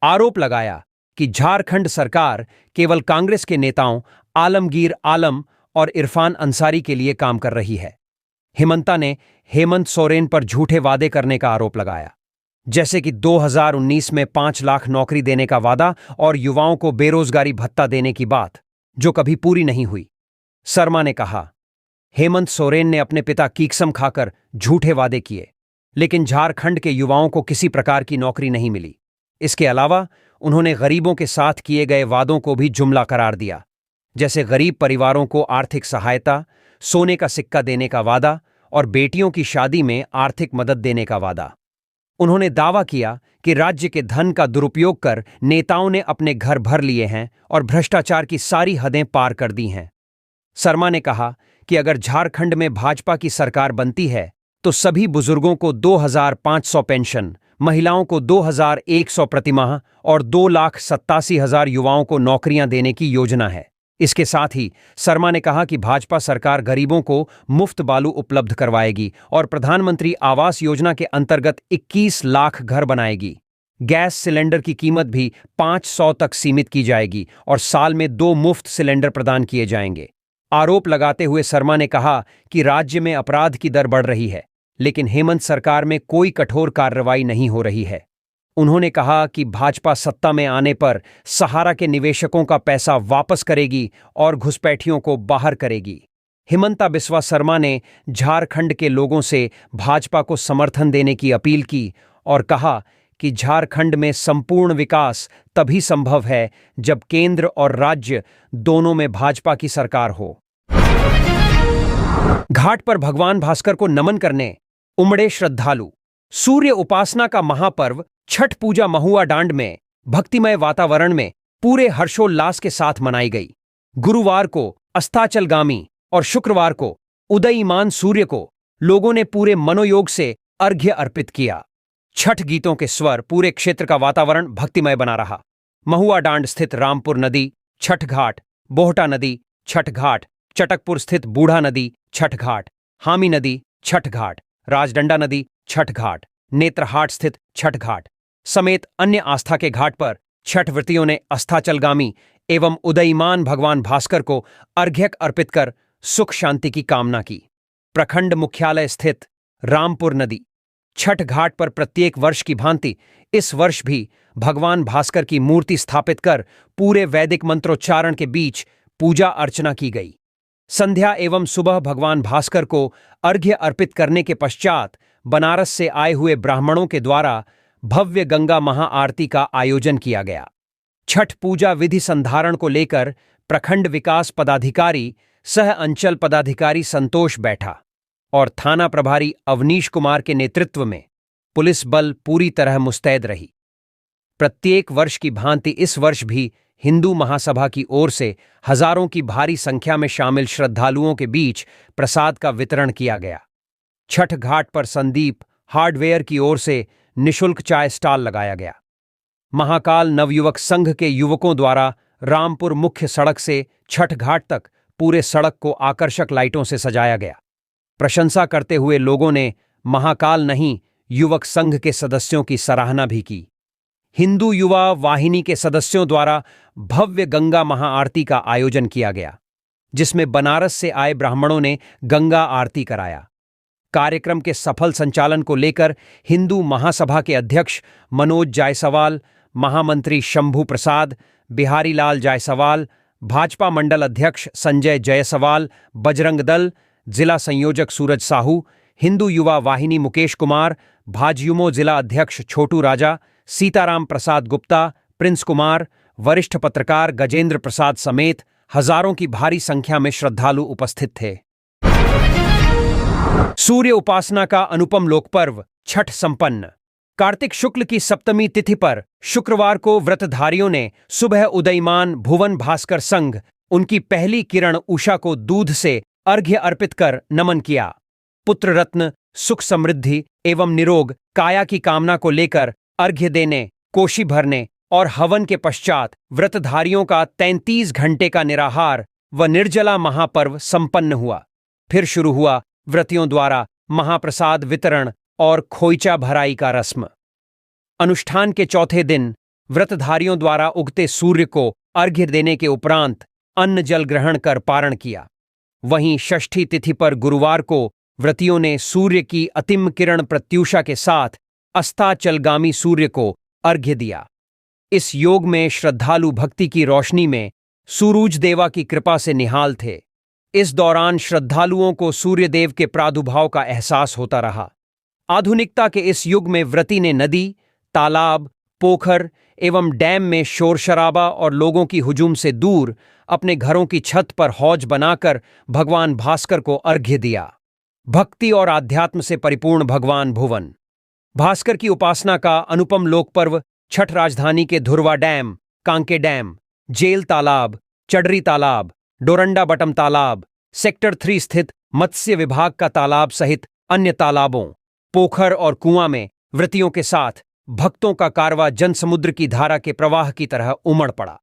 आरोप लगाया कि झारखंड सरकार केवल कांग्रेस के नेताओं आलमगीर आलम और इरफान अंसारी के लिए काम कर रही है। हिमंता ने हेमंत सोरेन पर झूठे वादे करने का आरोप लगाया, जैसे कि 2019 में 5 लाख नौकरी देने का वादा और युवाओं को बेरोजगारी भत्ता देने की बात, जो कभी पूरी नहीं हुई। शर्मा ने कहा, हेमंत सोरेन ने अपने पिता की कसम खाकर झूठे वादे किए, लेकिन झारखंड के युवाओं को किसी प्रकार की नौकरी नहीं मिली। इसके अलावा उन्होंने गरीबों के साथ किए गए वादों को भी जुमला करार दिया, जैसे गरीब परिवारों को आर्थिक सहायता, सोने का सिक्का देने का वादा और बेटियों की शादी में आर्थिक मदद देने का वादा। उन्होंने दावा किया कि राज्य के धन का दुरुपयोग कर नेताओं ने अपने घर भर लिए हैं और भ्रष्टाचार की सारी हदें पार कर दी हैं। शर्मा ने कहा कि अगर झारखंड में भाजपा की सरकार बनती है तो सभी बुजुर्गों को 2,500 पेंशन, महिलाओं को 2,100 प्रतिमाह और 2,87,000 युवाओं को नौकरियां देने की योजना है। इसके साथ ही शर्मा ने कहा कि भाजपा सरकार गरीबों को मुफ्त बालू उपलब्ध करवाएगी और प्रधानमंत्री आवास योजना के अंतर्गत 21 लाख घर बनाएगी। गैस सिलेंडर की कीमत भी 500 तक सीमित की जाएगी और साल में 2 मुफ्त सिलेंडर प्रदान किए जाएंगे। आरोप लगाते हुए शर्मा ने कहा कि राज्य में अपराध की दर बढ़ रही है, लेकिन हेमंत सरकार में कोई कठोर कार्रवाई नहीं हो रही है। उन्होंने कहा कि भाजपा सत्ता में आने पर सहारा के निवेशकों का पैसा वापस करेगी और घुसपैठियों को बाहर करेगी। हिमंता बिस्वा शर्मा ने झारखंड के लोगों से भाजपा को समर्थन देने की अपील की और कहा कि झारखंड में संपूर्ण विकास तभी संभव है जब केंद्र और राज्य दोनों में भाजपा की सरकार हो। घाट पर भगवान भास्कर को नमन करने उमड़े श्रद्धालु। सूर्य उपासना का महापर्व छठ पूजा महुआ डांड में भक्तिमय वातावरण में पूरे हर्षोल्लास के साथ मनाई गई। गुरुवार को अस्ताचलगामी और शुक्रवार को उदयीमान सूर्य को लोगों ने पूरे मनोयोग से अर्घ्य अर्पित किया। छठ गीतों के स्वर पूरे क्षेत्र का वातावरण भक्तिमय बना रहा। महुआ डांड स्थित रामपुर नदी छठ घाट, बोहटा नदी छठ घाट, चटकपुर स्थित बूढ़ा नदी छठ घाट, हामी नदी छठ घाट, राजडंडा नदी छठ घाट, नेत्रहाट स्थित छठ घाट समेत अन्य आस्था के घाट पर छठ व्रतियों ने अस्ताचलगामी एवं उदयीमान भगवान भास्कर को अर्घ्य अर्पित कर सुख शांति की कामना की। प्रखंड मुख्यालय स्थित रामपुर नदी छठ घाट पर प्रत्येक वर्ष की भांति इस वर्ष भी भगवान भास्कर की मूर्ति स्थापित कर पूरे वैदिक मंत्रोच्चारण के बीच पूजा अर्चना की गई। संध्या एवं सुबह भगवान भास्कर को अर्घ्य अर्पित करने के पश्चात बनारस से आए हुए ब्राह्मणों के द्वारा भव्य गंगा महाआरती का आयोजन किया गया। छठ पूजा विधि संधारण को लेकर प्रखंड विकास पदाधिकारी सह अंचल पदाधिकारी संतोष बैठा और थाना प्रभारी अवनीश कुमार के नेतृत्व में पुलिस बल पूरी तरह मुस्तैद रही। प्रत्येक वर्ष की भांति इस वर्ष भी हिंदू महासभा की ओर से हजारों की भारी संख्या में शामिल श्रद्धालुओं के बीच प्रसाद का वितरण किया गया। छठ घाट पर संदीप हार्डवेयर की ओर से निशुल्क चाय स्टॉल लगाया गया। महाकाल नवयुवक संघ के युवकों द्वारा रामपुर मुख्य सड़क से छठ घाट तक पूरे सड़क को आकर्षक लाइटों से सजाया गया। प्रशंसा करते हुए लोगों ने महाकाल नहीं युवक संघ के सदस्यों की सराहना भी की। हिंदू युवा वाहिनी के सदस्यों द्वारा भव्य गंगा महाआरती का आयोजन किया गया, जिसमें बनारस से आए ब्राह्मणों ने गंगा आरती कराया। कार्यक्रम के सफल संचालन को लेकर हिंदू महासभा के अध्यक्ष मनोज जायसवाल, महामंत्री शंभू प्रसाद, बिहारी लाल जायसवाल, भाजपा मंडल अध्यक्ष संजय जायसवाल, बजरंग दल जिला संयोजक सूरज साहू, हिंदू युवा वाहिनी मुकेश कुमार, भाजयुमो जिला अध्यक्ष छोटू राजा, सीताराम प्रसाद गुप्ता, प्रिंस कुमार, वरिष्ठ पत्रकार गजेंद्र प्रसाद समेत हजारों की भारी संख्या में श्रद्धालु उपस्थित थे। सूर्य उपासना का अनुपम लोकपर्व छठ संपन्न। कार्तिक शुक्ल की सप्तमी तिथि पर शुक्रवार को व्रतधारियों ने सुबह उदयीमान भुवन भास्कर संघ उनकी पहली किरण उषा को दूध से अर्घ्य अर्पित कर नमन किया। पुत्र रत्न, सुख समृद्धि एवं निरोग काया की कामना को लेकर अर्घ्य देने, कोशी भरने और हवन के पश्चात व्रतधारियों का 33 घंटे का निराहार व निर्जला महापर्व संपन्न हुआ। फिर शुरू हुआ व्रतियों द्वारा महाप्रसाद वितरण और खोइचा भराई का रस्म। अनुष्ठान के चौथे दिन व्रतधारियों द्वारा उगते सूर्य को अर्घ्य देने के उपरांत अन्न जल ग्रहण कर पारण किया। वहीं षष्ठी तिथि पर गुरुवार को व्रतियों ने सूर्य की अतिम किरण प्रत्यूषा के साथ अस्ताचलगामी सूर्य को अर्घ्य दिया। इस योग में श्रद्धालु भक्ति की रोशनी में सूरज देवा की कृपा से निहाल थे। इस दौरान श्रद्धालुओं को सूर्यदेव के प्रादुर्भाव का एहसास होता रहा। आधुनिकता के इस युग में व्रती ने नदी, तालाब, पोखर एवं डैम में शोर शराबा और लोगों की हुजूम से दूर अपने घरों की छत पर हौज बनाकर भगवान भास्कर को अर्घ्य दिया। भक्ति और आध्यात्म से परिपूर्ण भगवान भुवन भास्कर की उपासना का अनुपम लोकपर्व छठ राजधानी के Dhurwa dam, Kanke dam, jail तालाब, चडरी तालाब, डोरंडा बटम तालाब, सेक्टर 3 स्थित मत्स्य विभाग का तालाब सहित अन्य तालाबों, पोखर और कुआं में व्रतियों के साथ भक्तों का कारवां जनसमुद्र की धारा के प्रवाह की तरह उमड़ पड़ा।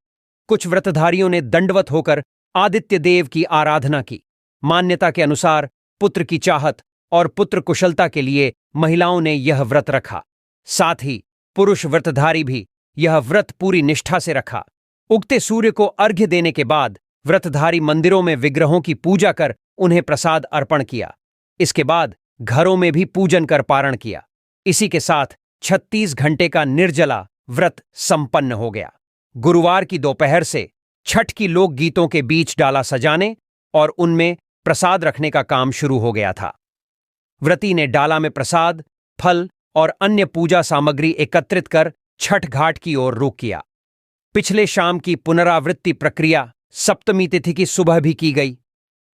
कुछ व्रतधारियों ने दंडवत होकर आदित्य देव की आराधना की। मान्यता के अनुसार पुत्र की चाहत और पुत्र कुशलता के लिए महिलाओं ने यह व्रत रखा। साथ ही पुरुष व्रतधारी भी यह व्रत पूरी निष्ठा से रखा। उगते सूर्य को अर्घ्य देने के बाद व्रतधारी मंदिरों में विग्रहों की पूजा कर उन्हें प्रसाद अर्पण किया। इसके बाद घरों में भी पूजन कर पारण किया। इसी के साथ 36 घंटे का निर्जला व्रत संपन्न हो गया। गुरुवार की दोपहर से छठ की लोकगीतों के बीच डाला सजाने और उनमें प्रसाद रखने का काम शुरू हो गया था। व्रती ने डाला में प्रसाद, फल और अन्य पूजा सामग्री एकत्रित कर छठ घाट की ओर रुख किया। पिछले शाम की पुनरावृत्ति प्रक्रिया सप्तमी तिथि की सुबह भी की गई।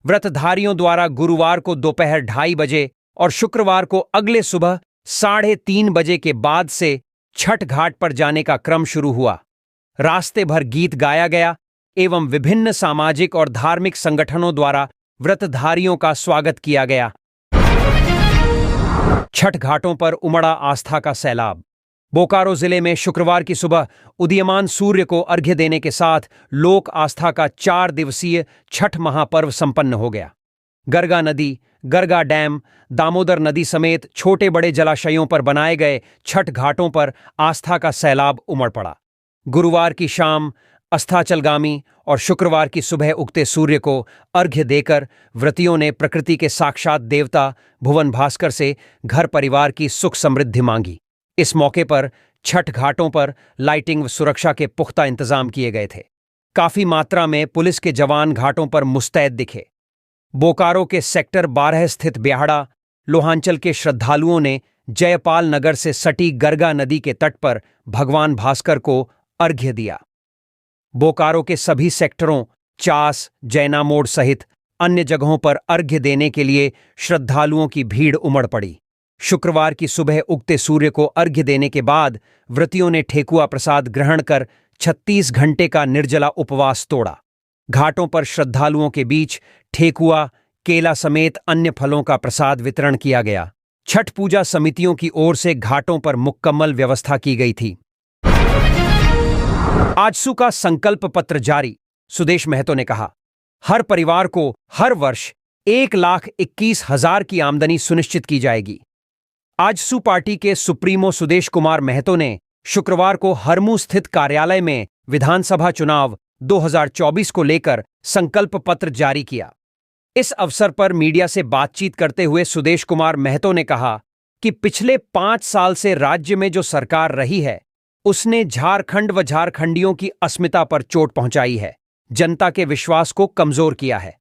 व्रतधारियों द्वारा गुरुवार को दोपहर 2:30 बजे और शुक्रवार को अगले सुबह 3:30 बजे के बाद से छठ घाट पर जाने का क्रम शुरू हुआ। रास्ते भर गीत गाया गया एवं विभिन्न सामाजिक और धार्मिक संगठनों द्वारा व्रतधारियों का स्वागत किया गया। छठ घाटों पर उमड़ा आस्था का सैलाब। बोकारो जिले में शुक्रवार की सुबह उदीयमान सूर्य को अर्घ्य देने के साथ लोक आस्था का 4 दिवसीय छठ महापर्व संपन्न हो गया। गरगा नदी, गरगा डैम, दामोदर नदी समेत छोटे बड़े जलाशयों पर बनाए गए छठ घाटों पर आस्था का सैलाब उमड़ पड़ा। गुरुवार की शाम अस्ताचलगामी और शुक्रवार की सुबह उगते सूर्य को अर्घ्य देकर व्रतियों ने प्रकृति के साक्षात देवता भुवन भास्कर से घर परिवार की सुख समृद्धि मांगी। इस मौके पर छठ घाटों पर लाइटिंग व सुरक्षा के पुख्ता इंतजाम किए गए थे। काफी मात्रा में पुलिस के जवान घाटों पर मुस्तैद दिखे। बोकारो के सेक्टर 12 स्थित ब्याहड़ा, लोहांचल के श्रद्धालुओं ने जयपाल नगर से सटी गरगा नदी के तट पर भगवान भास्कर को अर्घ्य दिया। बोकारो के सभी सेक्टरों, चास, जैना मोड़ सहित अन्य जगहों पर अर्घ्य देने के लिए श्रद्धालुओं की भीड़ उमड़ पड़ी। शुक्रवार की सुबह उगते सूर्य को अर्घ्य देने के बाद व्रतियों ने ठेकुआ प्रसाद ग्रहण कर 36 घंटे का निर्जला उपवास तोड़ा। घाटों पर श्रद्धालुओं के बीच ठेकुआ, केला समेत अन्य फलों का प्रसाद वितरण किया गया। छठ पूजा समितियों की ओर से घाटों पर मुकम्मल व्यवस्था की गई थी। आजसू का संकल्प पत्र जारी। सुदेश महतो ने कहा, हर परिवार को हर वर्ष 1,21,000 की आमदनी सुनिश्चित की जाएगी। आजसू पार्टी के सुप्रीमो सुदेश कुमार महतो ने शुक्रवार को हरमू स्थित कार्यालय में विधानसभा चुनाव 2024 को लेकर संकल्प पत्र जारी किया। इस अवसर पर मीडिया से बातचीत करते हुए सुदेश कुमार महतो ने कहा कि पिछले 5 साल से राज्य में जो सरकार रही है उसने झारखंड व झारखंडियों की अस्मिता पर चोट पहुंचाई है, जनता के विश्वास को कमजोर किया है।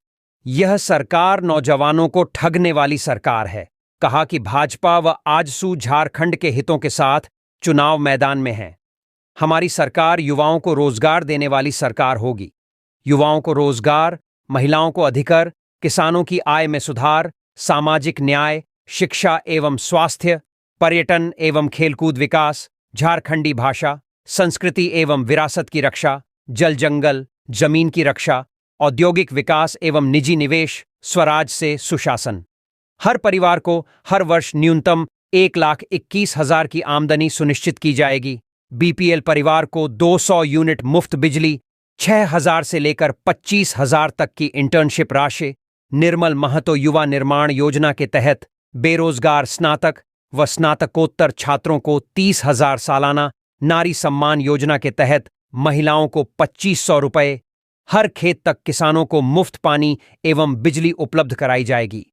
यह सरकार नौजवानों को ठगने वाली सरकार है। कहा कि भाजपा व आजसू झारखंड के हितों के साथ चुनाव मैदान में है। हमारी सरकार युवाओं को रोजगार देने वाली सरकार होगी। युवाओं को रोजगार, महिलाओं को अधिकार, किसानों की आय में सुधार, सामाजिक न्याय, शिक्षा एवं स्वास्थ्य, पर्यटन एवं खेलकूद विकास, झारखंडी भाषा, संस्कृति एवं विरासत की रक्षा, जल जंगल, जमीन की रक्षा, औद्योगिक विकास एवं निजी निवेश, स्वराज से सुशासन। हर परिवार को हर वर्ष न्यूनतम 1,21,000 की आमदनी सुनिश्चित की जाएगी। बीपीएल परिवार को 200 यूनिट मुफ्त बिजली, 6,000 से लेकर 25,000 तक की इंटर्नशिप राशि, निर्मल महतो युवा निर्माण योजना के तहत बेरोजगार स्नातक व स्नातकोत्तर छात्रों को 30,000 सालाना, नारी सम्मान योजना के तहत महिलाओं को 2,500 रुपये, हर खेत तक किसानों को मुफ्त पानी एवं बिजली उपलब्ध कराई जाएगी।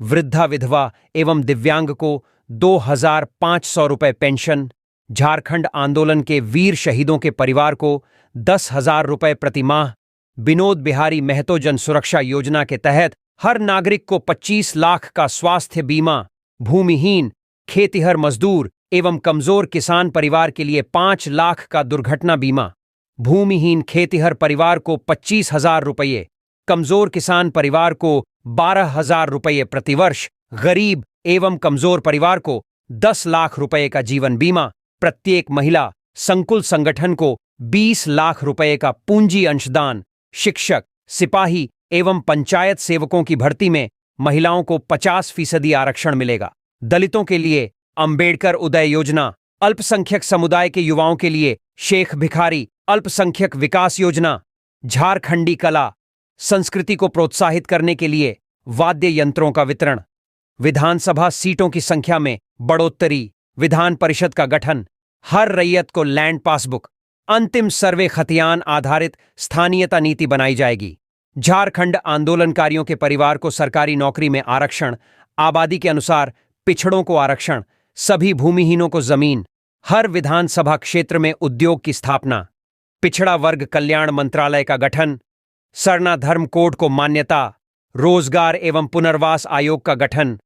वृद्धा विधवा एवं दिव्यांग को 2,500 रुपये पेंशन, झारखंड आंदोलन के वीर शहीदों के परिवार को 10,000 रुपये प्रतिमाह, विनोद बिहारी महतो जन सुरक्षा योजना के तहत हर नागरिक को 25 लाख का स्वास्थ्य बीमा, भूमिहीन, खेतिहर मजदूर एवं कमजोर किसान परिवार के लिए 5 लाख का दुर्घटना बीमा, भूमिहीन खेतिहर परिवार को 25,000 रुपये, कमजोर किसान परिवार को 12,000 रुपये प्रतिवर्ष, गरीब एवं कमजोर परिवार को 10 लाख रुपये का जीवन बीमा, प्रत्येक महिला संकुल संगठन को 20 लाख रुपये का पूंजी अंशदान, शिक्षक, सिपाही एवं पंचायत सेवकों की भर्ती में महिलाओं को 50% आरक्षण मिलेगा। दलितों के लिए अंबेडकर उदय योजना, अल्पसंख्यक समुदाय के युवाओं के लिए शेख भिखारी अल्पसंख्यक विकास योजना, झारखंडी कला संस्कृति को प्रोत्साहित करने के लिए वाद्य यंत्रों का वितरण, विधानसभा सीटों की संख्या में बढ़ोतरी, विधान परिषद का गठन, हर रैयत को लैंड पासबुक, अंतिम सर्वे खतियान आधारित स्थानीयता नीति बनाई जाएगी। झारखंड आंदोलनकारियों के परिवार को सरकारी नौकरी में आरक्षण, आबादी के अनुसार पिछड़ों को आरक्षण, सभी भूमिहीनों को जमीन, हर विधानसभा क्षेत्र में उद्योग की स्थापना, पिछड़ा वर्ग कल्याण मंत्रालय का गठन, सरना धर्म कोड को मान्यता, रोजगार एवं पुनर्वास आयोग का गठन,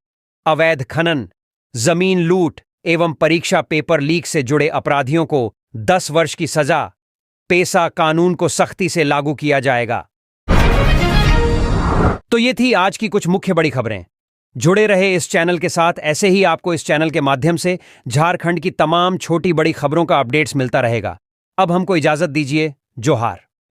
अवैध खनन, जमीन लूट एवं परीक्षा पेपर लीक से जुड़े अपराधियों को 10 वर्ष की सजा, पेसा कानून को सख्ती से लागू किया जाएगा। तो ये थी आज की कुछ मुख्य बड़ी खबरें। जुड़े रहे इस चैनल के साथ, ऐसे ही आपको इस चैनल के माध्यम से झारखंड की तमाम छोटी बड़ी खबरों का अपडेट्स मिलता रहेगा। अब हमको इजाजत दीजिए। जोहार।